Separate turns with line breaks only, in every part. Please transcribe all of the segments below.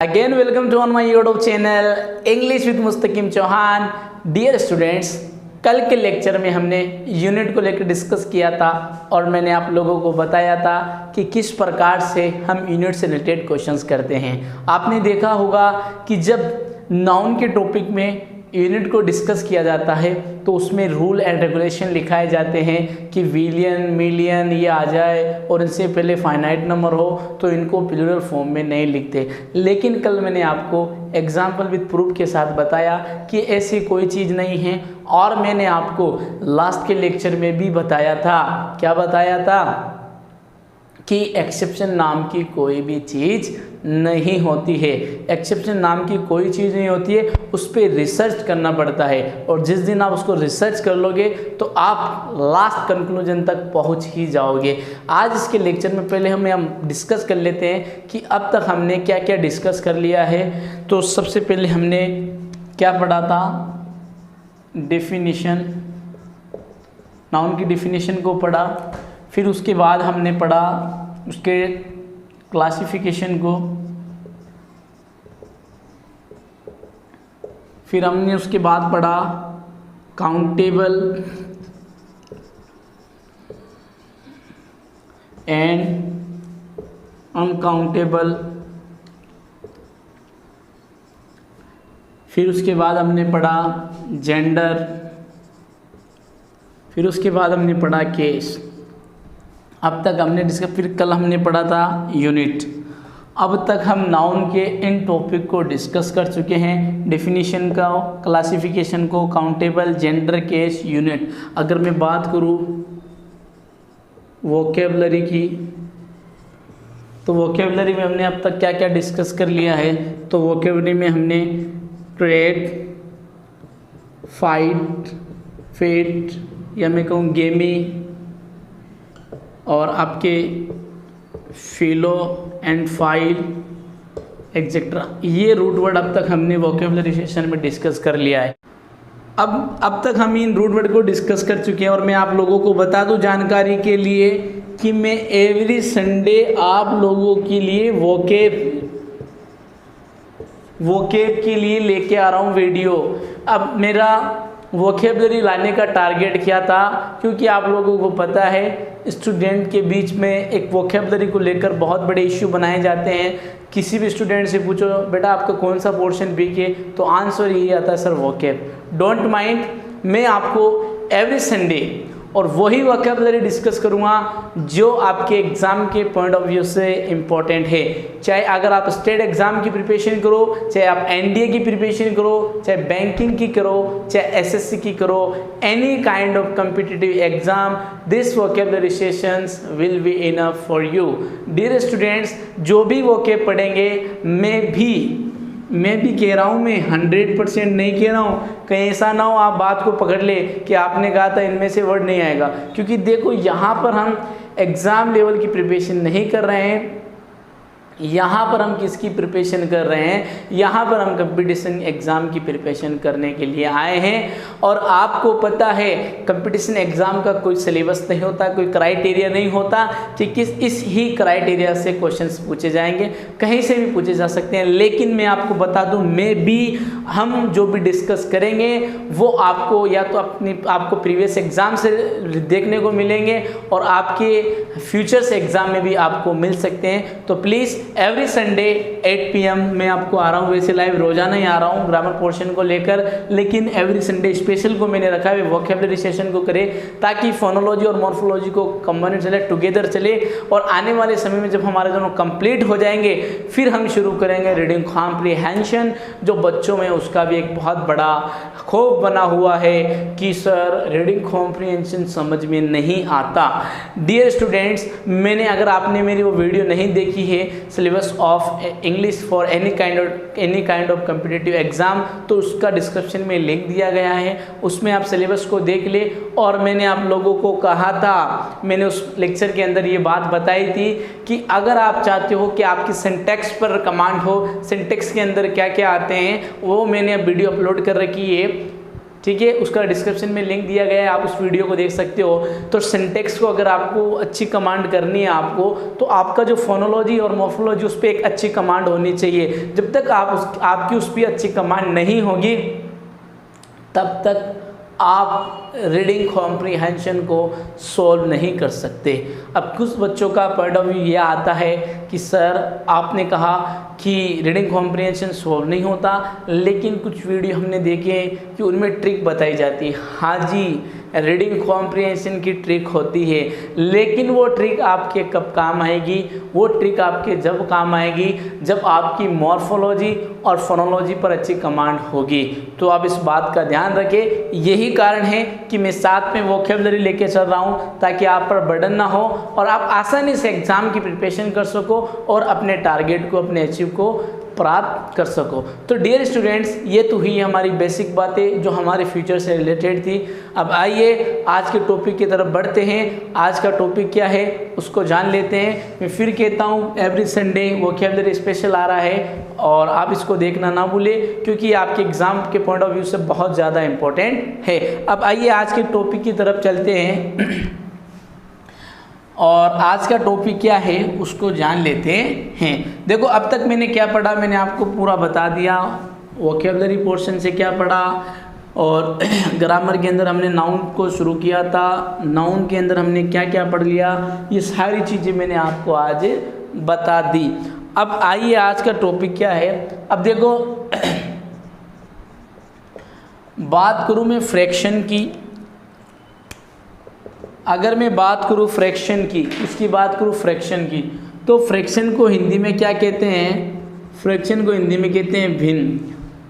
Again, welcome to on my YouTube channel English with Mustakim Chauhan. Dear students, कल के lecture में हमने unit को लेकर डिस्कस किया था और मैंने आप लोगों को बताया था कि किस प्रकार से हम यूनिट से रिलेटेड क्वेश्चंस करते हैं। आपने देखा होगा कि जब नाउन के टॉपिक में यूनिट को डिस्कस किया जाता है तो उसमें रूल एंड रेगुलेशन लिखाए जाते हैं कि विलियन, मिलियन ये आ जाए और इनसे पहले फाइनाइट नंबर हो तो इनको प्लूरल फॉर्म में नहीं लिखते। लेकिन कल मैंने आपको एग्जाम्पल विद प्रूफ के साथ बताया कि ऐसी कोई चीज़ नहीं है। और मैंने आपको लास्ट के लेक्चर में भी बताया था, क्या बताया था, कि एक्सेप्शन नाम की कोई भी चीज़ नहीं होती है। एक्सेप्शन नाम की कोई चीज़ नहीं होती है, उस पर रिसर्च करना पड़ता है और जिस दिन आप उसको रिसर्च कर लोगे तो आप लास्ट कंक्लूजन तक पहुंच ही जाओगे। आज इसके लेक्चर में पहले हम डिस्कस कर लेते हैं कि अब तक हमने क्या क्या डिस्कस कर लिया है। तो सबसे पहले हमने क्या पढ़ा था, डेफिनेशन, नाउन की डेफिनेशन को पढ़ा। फिर उसके बाद हमने पढ़ा उसके क्लासिफिकेशन को। फिर हमने उसके बाद पढ़ा काउंटेबल एंड अनकाउंटेबल। फिर उसके बाद हमने पढ़ा जेंडर। फिर उसके बाद हमने पढ़ा केस। अब तक हमने डिस्कस, फिर कल हमने पढ़ा था यूनिट। अब तक हम नाउन के इन टॉपिक को डिस्कस कर चुके हैं, डेफिनेशन का, क्लासिफिकेशन को, काउंटेबल, जेंडर, केस, यूनिट। अगर मैं बात करूँ वोकेबलरी की, तो वोकेबलरी में हमने अब तक क्या क्या डिस्कस कर लिया है। तो वोकेबलरी में हमने ट्रेड, फाइट, फेट, या मैं कहूँ गेमी, और आपके फिलो एंड फाइल एक्सेट्रा, ये रूट वर्ड अब तक हमने वोकेबलरी सेशन में डिस्कस कर लिया है। अब तक हम इन रूट वर्ड को डिस्कस कर चुके हैं और मैं आप लोगों को बता दूं जानकारी के लिए कि मैं एवरी संडे आप लोगों के लिए वोकेब के लिए लेके आ रहा हूँ वीडियो। अब मेरा वोकेबलरी लाने का टारगेट क्या था, क्योंकि आप लोगों को पता है स्टूडेंट के बीच में एक वोकेबलरी को लेकर बहुत बड़े इश्यू बनाए जाते हैं। किसी भी स्टूडेंट से पूछो बेटा आपका कौन सा पोर्शन वीक है, तो आंसर यही आता है सर वोकेब। डोंट माइंड, मैं आपको एवरी संडे और वही वोकेबलरी डिस्कस करूँगा जो आपके एग्ज़ाम के पॉइंट ऑफ व्यू से इम्पोर्टेंट है। चाहे अगर आप स्टेट एग्ज़ाम की प्रिपरेशन करो, चाहे आप एनडीए की प्रिपरेशन करो, चाहे बैंकिंग की करो, चाहे एसएससी की करो, any kind of competitive exam, this vocabulary sessions will be enough for you. Dear students, जो भी वोकेब पढ़ेंगे, मैं भी कह रहा हूँ, मैं 100% नहीं कह रहा हूँ, कहीं ऐसा ना हो आप बात को पकड़ ले कि आपने कहा था इनमें से वर्ड नहीं आएगा। क्योंकि देखो यहाँ पर हम एग्ज़ाम लेवल की प्रिपरेशन नहीं कर रहे हैं, यहाँ पर हम किसकी प्रिपरेशन कर रहे हैं, यहाँ पर हम कंपटीशन एग्ज़ाम की प्रिपरेशन करने के लिए आए हैं। और आपको पता है कंपटीशन एग्ज़ाम का कोई सिलेबस नहीं होता, कोई क्राइटेरिया नहीं होता कि इस ही क्राइटेरिया से क्वेश्चंस पूछे जाएंगे, कहीं से भी पूछे जा सकते हैं। लेकिन मैं आपको बता दूं, हम जो भी डिस्कस करेंगे वो आपको या तो आपको प्रीवियस एग्ज़ाम से देखने को मिलेंगे और आपके फ्यूचर्स एग्ज़ाम में भी आपको मिल सकते हैं। तो प्लीज़ एवरी संडे 8 PM मैं आपको आ रहा हूँ। वैसे लाइव रोजाना ही आ रहा हूँ ग्रामर पोर्शन को लेकर, लेकिन एवरी संडे स्पेशल को मैंने रखा है वोकेबलरी सेशन को करे, ताकि फोनोलॉजी और मॉर्फोलॉजी को कंबाइन चले, टुगेदर चले। और आने वाले समय में जब हमारे दोनों कंप्लीट हो जाएंगे फिर हम शुरू करेंगे रीडिंग कॉम्प्रिहेंशन, जो बच्चों में उसका भी एक बहुत बड़ा खौफ बना हुआ है कि सर रीडिंग कॉम्प्रिहेंशन समझ में नहीं आता। डियर स्टूडेंट्स, अगर आपने मेरी वो वीडियो नहीं देखी है syllabus of English for any kind of competitive exam, तो उसका डिस्क्रिप्शन में लिंक दिया गया है, उसमें आप सिलेबस को देख ले। और मैंने आप लोगों को कहा था, मैंने उस लेक्चर के अंदर ये बात बताई थी कि अगर आप चाहते हो कि आपकी सिंटैक्स पर कमांड हो, सिंटैक्स के अंदर क्या क्या आते हैं वो मैंने वीडियो अपलोड कर रखी है। ठीक है, उसका डिस्क्रिप्शन में लिंक दिया गया है, आप उस वीडियो को देख सकते हो। तो सिंटेक्स को अगर आपको अच्छी कमांड करनी है आपको, तो आपका जो फोनोलॉजी और मॉर्फोलॉजी उस पर एक अच्छी कमांड होनी चाहिए। जब तक आपकी उस पर अच्छी कमांड नहीं होगी तब तक आप रीडिंग कॉम्प्रिहेंशन को सॉल्व नहीं कर सकते। अब कुछ बच्चों का पॉइंट ऑफ व्यू ये आता है कि सर आपने कहा कि रीडिंग कॉम्प्रिहेंशन सॉल्व नहीं होता, लेकिन कुछ वीडियो हमने देखे कि उनमें ट्रिक बताई जाती है। हाँ जी, रीडिंग कॉम्प्रिहेंशन की ट्रिक होती है, लेकिन वो ट्रिक आपके कब काम आएगी? वो ट्रिक आपके जब काम आएगी जब आपकी मॉर्फोलॉजी और फोनोलॉजी पर अच्छी कमांड होगी। तो आप इस बात का ध्यान रखें। यही कारण है कि मैं साथ में वोकैबुलरी लेके चल रहा हूँ, ताकि आप पर बर्डन ना हो और आप आसानी से एग्ज़ाम की प्रिपरेशन कर सको और अपने टारगेट को, अपने अचीव को प्राप्त कर सको। तो डियर स्टूडेंट्स, ये तो हुई हमारी बेसिक बातें जो हमारे फ्यूचर से रिलेटेड थी। अब आइए आज के टॉपिक की तरफ बढ़ते हैं। आज का टॉपिक क्या है उसको जान लेते हैं। मैं फिर कहता हूँ, एवरी संडे वोकैबुलरी स्पेशल आ रहा है और आप इसको देखना ना भूलें, क्योंकि आपके एग्ज़ाम के पॉइंट ऑफ व्यू से बहुत ज़्यादा इंपॉर्टेंट है। अब आइए आज के टॉपिक की तरफ चलते हैं और आज का टॉपिक क्या है उसको जान लेते हैं। देखो, अब तक मैंने क्या पढ़ा, मैंने आपको पूरा बता दिया। वोकैबुलरी पोर्शन से क्या पढ़ा, और ग्रामर के अंदर हमने नाउन को शुरू किया था, नाउन के अंदर हमने क्या क्या पढ़ लिया, ये सारी चीज़ें मैंने आपको आज बता दी। अब आइए आज का टॉपिक क्या है। अब देखो, बात करूँ मैं फ्रैक्शन की, अगर मैं बात करूँ फ्रैक्शन की, इसकी बात करूँ फ्रैक्शन की, तो फ्रैक्शन को हिंदी में क्या कहते हैं? फ्रैक्शन को हिंदी में कहते हैं भिन्न।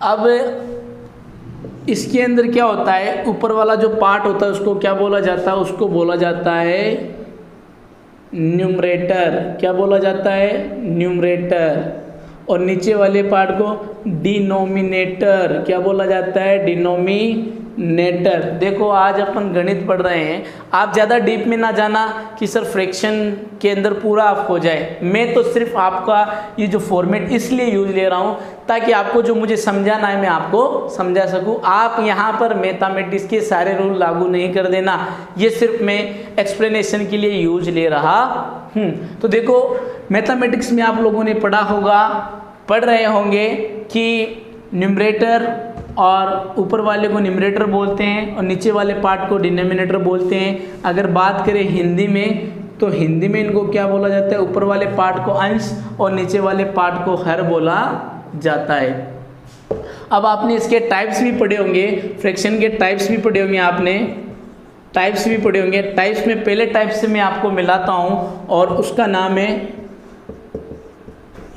अब इसके अंदर क्या होता है, ऊपर वाला जो पार्ट होता है उसको क्या बोला जाता है? उसको बोला जाता है न्यूमरेटर। क्या बोला जाता है? न्यूमरेटर। और नीचे वाले पार्ट को डिनोमिनेटर। क्या बोला जाता है? डिनोमिनेटर। देखो, आज अपन गणित पढ़ रहे हैं, आप ज़्यादा डीप में ना जाना कि सर फ्रैक्शन के अंदर पूरा आप हो जाए। मैं तो सिर्फ आपका ये जो फॉर्मेट इसलिए यूज ले रहा हूँ ताकि आपको जो मुझे समझाना है मैं आपको समझा सकूँ। आप यहाँ पर मैथमेटिक्स के सारे रूल लागू नहीं कर देना, ये सिर्फ मैं एक्सप्लेनेशन के लिए यूज ले रहा हूँ। तो देखो, मैथमेटिक्स में आप लोगों ने पढ़ रहे होंगे कि न्यूमरेटर और ऊपर वाले को न्यूमरेटर बोलते हैं और नीचे वाले पार्ट को डिनोमिनेटर बोलते हैं। अगर बात करें हिंदी में, तो हिंदी में इनको क्या बोला जाता है? ऊपर वाले पार्ट को अंश और नीचे वाले पार्ट को हर बोला जाता है। अब आपने इसके टाइप्स भी पढ़े होंगे, फ्रैक्शन के टाइप्स भी पढ़े होंगे, आपने टाइप्स भी पढ़े होंगे। टाइप्स में पहले टाइप से मैं आपको मिलाता हूँ और उसका नाम है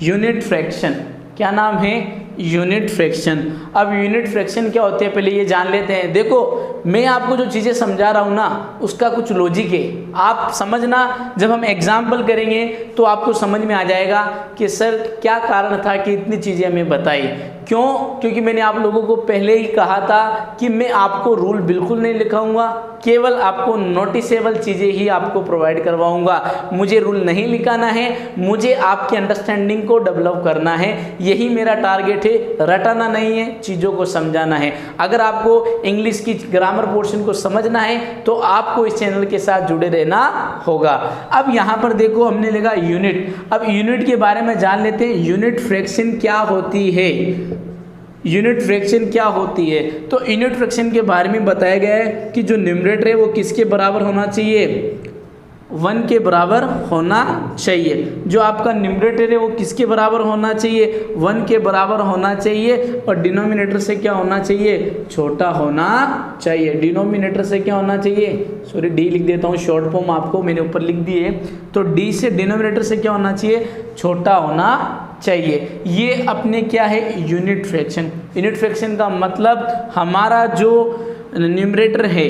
यूनिट फ्रैक्शन। क्या नाम है? Unit fraction. अब यूनिट फ्रैक्शन क्या होते हैं पहले ये जान लेते हैं। देखो, मैं आपको जो चीज़ें समझा रहा हूँ ना, उसका कुछ लॉजिक है, आप समझना। जब हम एग्जाम्पल करेंगे तो आपको समझ में आ जाएगा कि सर क्या कारण था कि इतनी चीज़ें हमें बताई। क्यों? क्योंकि मैंने आप लोगों को पहले ही कहा था कि मैं आपको रूल बिल्कुल नहीं लिखाऊंगा, केवल आपको नोटिसेबल चीज़ें ही आपको प्रोवाइड करवाऊंगा। मुझे रूल नहीं लिखाना है, मुझे आपकी अंडरस्टैंडिंग को डेवलप करना है, यही मेरा टारगेट है। रटाना नहीं है, चीज़ों को समझाना है। अगर आपको इंग्लिश की ग्रामर पोर्शन को समझना है तो आपको इस चैनल के साथ जुड़े रहना होगा। अब यहाँ पर देखो, हमने लिखा यूनिट। अब यूनिट के बारे में जान लेते हैं, यूनिट फ्रैक्शन क्या होती है। यूनिट फ्रैक्शन क्या होती है? तो यूनिट फ्रैक्शन के बारे में बताया गया है कि जो न्यूमरेटर है वो किसके बराबर होना चाहिए? 1 के बराबर होना चाहिए। जो आपका न्यूमरेटर है वो किसके बराबर होना चाहिए? 1 के बराबर होना चाहिए। और डिनोमिनेटर से क्या होना चाहिए? छोटा होना चाहिए। डिनोमिनेटर से क्या होना चाहिए? सॉरी, डी लिख देता हूँ, शॉर्ट फॉर्म आपको मैंने ऊपर लिख दी है। तो डी से डिनोमिनेटर से क्या होना चाहिए? छोटा होना चाहिए। ये अपने क्या है? Unit fraction. यूनिट फ्रैक्शन का मतलब हमारा जो न्यूमरेटर है,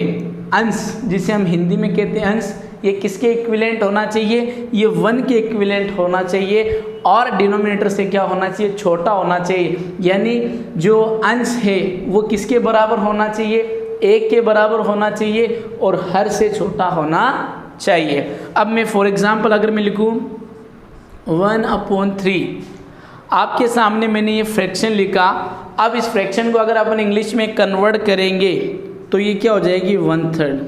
अंश, जिसे हम हिंदी में कहते हैं अंश, ये किसके इक्विवेलेंट होना चाहिए? ये 1 के इक्विवेलेंट होना चाहिए। और डिनोमिनेटर से क्या होना चाहिए? छोटा होना चाहिए। यानी जो अंश है वो किसके बराबर होना चाहिए? 1 के बराबर होना चाहिए और हर से छोटा होना चाहिए। अब मैं फॉर एग्जांपल अगर मैं लिखूं 1/3, आपके सामने मैंने ये फ्रैक्शन लिखा। अब इस फ्रैक्शन को अगर अपन इंग्लिश में कन्वर्ट करेंगे तो ये क्या हो जाएगी 1/3।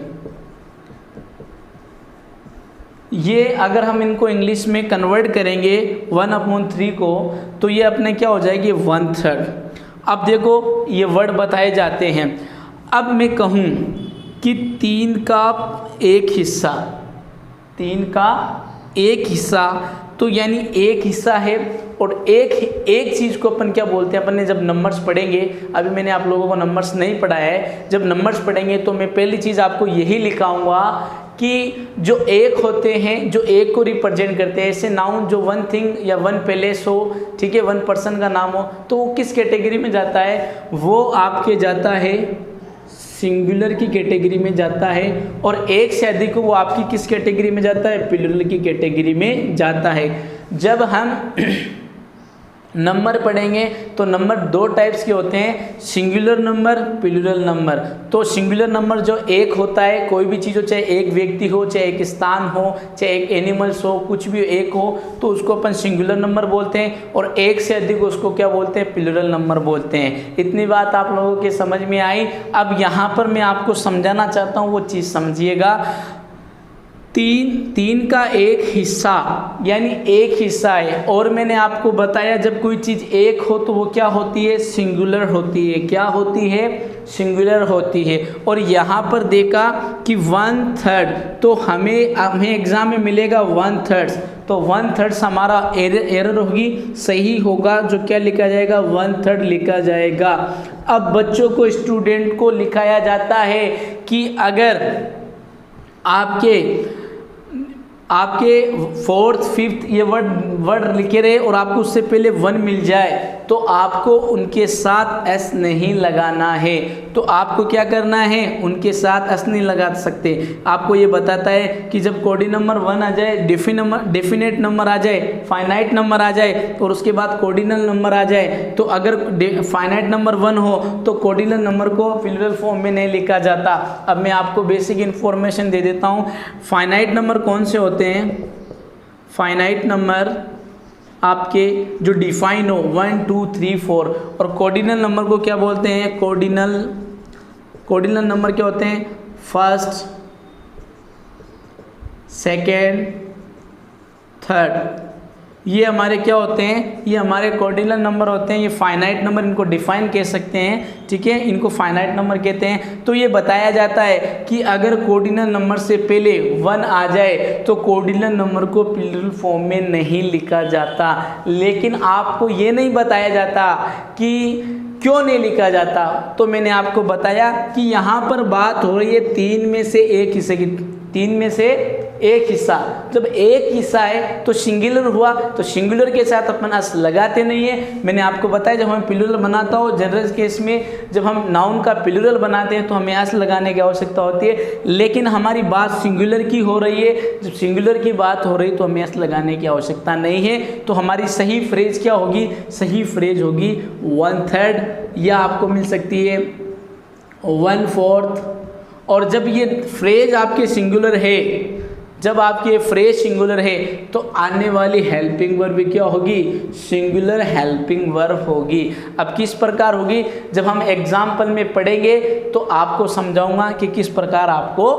ये अगर हम इनको इंग्लिश में कन्वर्ट करेंगे 1/3 को तो ये अपने क्या हो जाएगी 1/3। अब देखो ये वर्ड बताए जाते हैं। अब मैं कहूँ कि 3 का एक हिस्सा, 3 का एक हिस्सा, तो यानी एक हिस्सा है और एक चीज़ को अपन क्या बोलते हैं, अपन ने जब नंबर्स पढ़ेंगे, अभी मैंने आप लोगों को नंबर्स नहीं पढ़ाया है, जब नंबर्स पढ़ेंगे तो मैं पहली चीज़ आपको यही लिखाऊंगा कि जो एक होते हैं, जो एक को रिप्रेजेंट करते हैं, ऐसे नाउन जो वन थिंग या वन प्लेस हो, ठीक है, वन पर्सन का नाम हो, तो वो किस कैटेगरी में जाता है, वो आपके जाता है सिंगुलर की कैटेगरी में जाता है। और एक से अधिक को वो आपकी किस कैटेगरी में जाता है, प्लूरल की कैटेगरी में जाता है। जब हम नंबर पढ़ेंगे तो नंबर 2 टाइप्स के होते हैं, सिंगुलर नंबर, प्लूरल नंबर। तो सिंगुलर नंबर जो एक होता है, कोई भी चीज़ हो, चाहे एक व्यक्ति हो, चाहे एक स्थान हो, चाहे एक एनिमल्स हो, कुछ भी एक हो, तो उसको अपन सिंगुलर नंबर बोलते हैं। और एक से अधिक उसको क्या बोलते हैं, प्लूरल नंबर बोलते हैं। इतनी बात आप लोगों के समझ में आई। अब यहाँ पर मैं आपको समझाना चाहता हूँ, वो चीज़ समझिएगा। 3 का एक हिस्सा यानी एक हिस्सा है, और मैंने आपको बताया जब कोई चीज़ एक हो तो वो क्या होती है, सिंगुलर होती है। क्या होती है, सिंगुलर होती है। और यहाँ पर देखा कि 1/3, तो हमें एग्जाम में मिलेगा 1/3, तो 1/3 हमारा एरर होगी, सही होगा जो क्या लिखा जाएगा, 1/3 लिखा जाएगा। अब बच्चों को, स्टूडेंट को लिखाया जाता है कि अगर आपके 4th 5th ये वर्ड लिखे रहे और आपको उससे पहले 1 मिल जाए तो आपको उनके साथ एस नहीं लगाना है। तो आपको क्या करना है, उनके साथ एस नहीं लगा सकते। आपको ये बताता है कि जब कोडी नंबर 1 आ जाए, डेफिनेट नंबर आ जाए, फाइनाइट नंबर आ जाए और उसके बाद कोर्डिनल नंबर आ जाए, तो अगर फाइनाइट नंबर 1 हो तो कोर्डिनल नंबर को प्लूरल फॉर्म में नहीं लिखा जाता। अब मैं आपको बेसिक इन्फॉर्मेशन दे देता हूँ। फाइनाइट नंबर कौन से होते हैं, फाइनाइट नंबर आपके जो डिफाइन हो 1 2 3 4, और कोर्डिनल नंबर को क्या बोलते हैं, कोर्डिनल नंबर क्या होते हैं, फर्स्ट, सेकेंड, थर्ड, ये हमारे क्या होते हैं, ये हमारे कोर्डिनल नंबर होते हैं। ये फाइनाइट नंबर, इनको डिफाइन कह सकते हैं, ठीक है, इनको फाइनाइट नंबर कहते हैं। तो ये बताया जाता है कि अगर कोर्डिनल नंबर से पहले 1 आ जाए तो कोर्डिनल नंबर को प्लूरल फॉर्म में नहीं लिखा जाता। लेकिन आपको ये नहीं बताया जाता कि क्यों नहीं लिखा जाता। तो मैंने आपको बताया कि यहाँ पर बात हो रही है 3 में से एक हिस्से की, 3 में से एक हिस्सा। जब एक हिस्सा है तो सिंगुलर हुआ, तो सिंगुलर के साथ अपन अस लगाते नहीं है। मैंने आपको बताया जब हम प्लूरल बनाता हो, जनरल केस में जब हम नाउन का प्लूरल बनाते हैं तो हमें अस लगाने की आवश्यकता होती है। लेकिन हमारी बात सिंगुलर की हो रही है, जब सिंगुलर की बात हो रही है तो हमें अस लगाने की आवश्यकता नहीं है। तो हमारी सही फ्रेज क्या होगी, सही फ्रेज होगी 1/3, या आपको मिल सकती है 1/4। और जब ये फ्रेज आपके सिंगुलर है, जब आपकी फ्रेज सिंगुलर है तो आने वाली हेल्पिंग वर्ब क्या होगी, सिंगुलर हेल्पिंग वर्ब होगी। अब किस प्रकार होगी, जब हम एग्जाम्पल में पढ़ेंगे तो आपको समझाऊंगा कि किस प्रकार आपको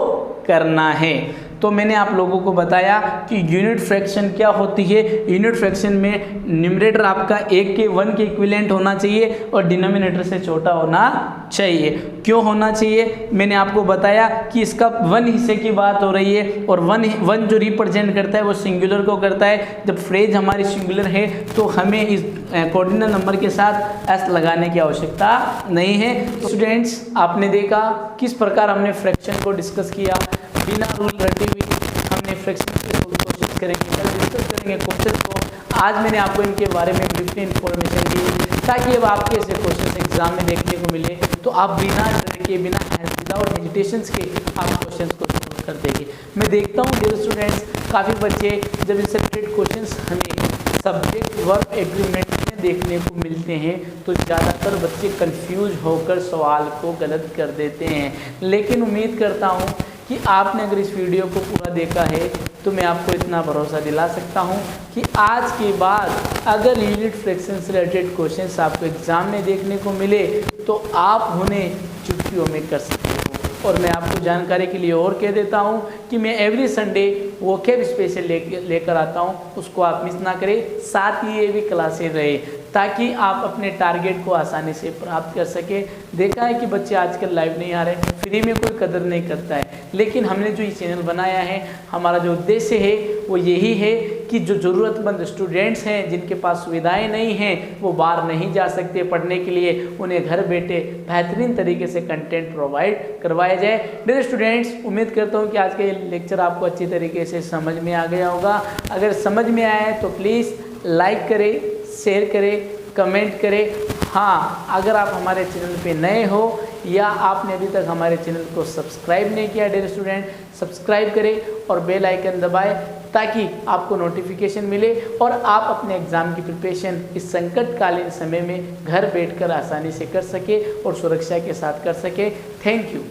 करना है। तो मैंने आप लोगों को बताया कि यूनिट फ्रैक्शन क्या होती है। यूनिट फ्रैक्शन में न्यूमरेटर आपका 1 के इक्विवेलेंट होना चाहिए और डिनोमिनेटर से छोटा होना चाहिए। क्यों होना चाहिए, मैंने आपको बताया कि इसका 1 हिस्से की बात हो रही है और 1 जो रिप्रेजेंट करता है वो सिंगुलर को करता है। जब फ्रेज हमारी सिंगुलर है तो हमें इस कोऑर्डिनल नंबर के साथ एस लगाने की आवश्यकता नहीं है। तो स्टूडेंट्स, आपने देखा किस प्रकार हमने फ्रैक्शन को डिस्कस किया। बिना रूल रटे हुए हमने फ्रैक्शन की कोशिश करेंगे, कल डिस्कस करेंगे क्वेश्चन को। आज मैंने आपको इनके बारे में ब्रीफली इन्फॉर्मेशन दी ताकि अब आपके ऐसे क्वेश्चन एग्जाम में देखने को मिले तो आप बिना डर के, बिना विदाउट हेजिटेशंस के आप क्वेश्चन को सॉल्व कर देंगे। मैं देखता हूँ डियर स्टूडेंट्स, काफ़ी बच्चे जब इससे रिलेटेड क्वेश्चन हमें सब्जेक्ट वर्ब एग्रीमेंट में देखने को मिलते हैं तो ज़्यादातर बच्चे कंफ्यूज होकर सवाल को गलत कर देते हैं। लेकिन उम्मीद करता हूँ कि आपने अगर इस वीडियो को पूरा देखा है तो मैं आपको इतना भरोसा दिला सकता हूँ कि आज के बाद अगर यूनिट फ्रैक्शन से रिलेटेड क्वेश्चंस आपको एग्ज़ाम में देखने को मिले तो आप उन्हें चुटकियों में कर सकते हो। और मैं आपको जानकारी के लिए और कह देता हूँ कि मैं एवरी संडे वोकैब स्पेशल लेकर आता हूँ, उसको आप मिस ना करें। साथ ही ये भी क्लासेज रहे ताकि आप अपने टारगेट को आसानी से प्राप्त कर सके। देखा है कि बच्चे आजकल लाइव नहीं आ रहे, फ्री में कोई कदर नहीं करता है, लेकिन हमने जो ये चैनल बनाया है, हमारा जो उद्देश्य है वो यही है कि जो ज़रूरतमंद स्टूडेंट्स हैं जिनके पास सुविधाएं नहीं हैं, वो बाहर नहीं जा सकते पढ़ने के लिए, उन्हें घर बैठे बेहतरीन तरीके से कंटेंट प्रोवाइड करवाया जाए। डियर स्टूडेंट्स, उम्मीद करता हूँ कि आज का ये लेक्चर आपको अच्छी तरीके से समझ में आ गया होगा। अगर समझ में आया है तो प्लीज़ लाइक करें, शेयर करें, कमेंट करें। हाँ, अगर आप हमारे चैनल पे नए हो या आपने अभी तक हमारे चैनल को सब्सक्राइब नहीं किया, डियर स्टूडेंट सब्सक्राइब करें और बेल आइकन दबाएं ताकि आपको नोटिफिकेशन मिले और आप अपने एग्ज़ाम की प्रिपरेशन इस संकटकालीन समय में घर बैठकर आसानी से कर सके और सुरक्षा के साथ कर सके। Thank you.